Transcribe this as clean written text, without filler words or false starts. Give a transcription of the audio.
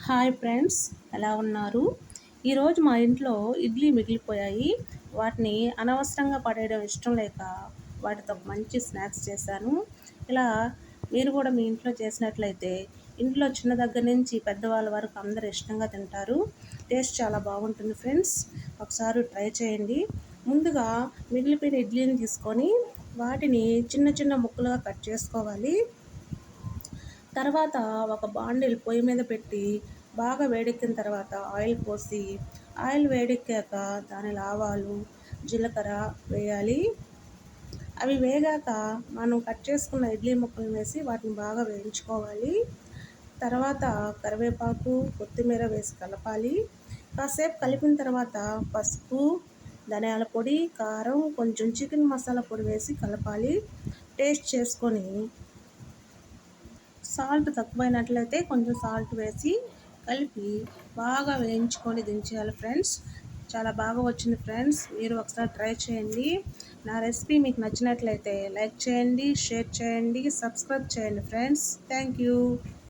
Hi friends, ఎలా ఉన్నారు? ఈరోజు మా ఇంట్లో ఇడ్లీ మిగిలిపోయాయి. వాటిని అనవసరంగా పడేయడం ఇష్టం లేక వాటితో ఒక మంచి స్నాక్స్ చేశాను. ఇలా మీరు కూడా మీ ఇంట్లో చేసినట్లయితే ఇంట్లో చిన్న దగ్గర నుంచి పెద్దవాళ్ళ వరకు అందరూ ఇష్టంగా తింటారు. టేస్ట్ చాలా బాగుంటుంది ఫ్రెండ్స్. ఒకసారి ట్రై చేయండి. ముందుగా మిగిలిపోయిన ఇడ్లీని తీసుకొని వాటిని చిన్న చిన్న ముక్కలుగా కట్ చేసుకోవాలి. తర్వాత ఒక బాండిల్ పొయ్యి మీద పెట్టి బాగా వేడెక్కిన తర్వాత ఆయిల్ పోసి ఆయిల్ వేడెక్కాక దానిలో ఆవాలు, జీలకర్ర వేయాలి. అవి వేగాక మనం కట్ చేసుకున్న ఇడ్లీ ముక్కలు వేసి వాటిని బాగా వేయించుకోవాలి. తర్వాత కరివేపాకు, కొత్తిమీర వేసి కలపాలి. కాసేపు కలిపిన తర్వాత పసుపు, ధనియాల పొడి, కారం, కొంచెం చికెన్ మసాలా పొడి వేసి కలపాలి. టేస్ట్ చేసుకొని సాల్ట్ తక్కువైనట్లయితే కొంచెం సాల్ట్ వేసి కలిపి బాగా వేయించుకొని దించేయాలి ఫ్రెండ్స్. చాలా బాగా వచ్చింది ఫ్రెండ్స్. మీరు ఒకసారి ట్రై చేయండి. నా రెసిపీ మీకు నచ్చినట్లయితే లైక్ చేయండి, షేర్ చేయండి, సబ్స్క్రైబ్ చేయండి ఫ్రెండ్స్. Thank you.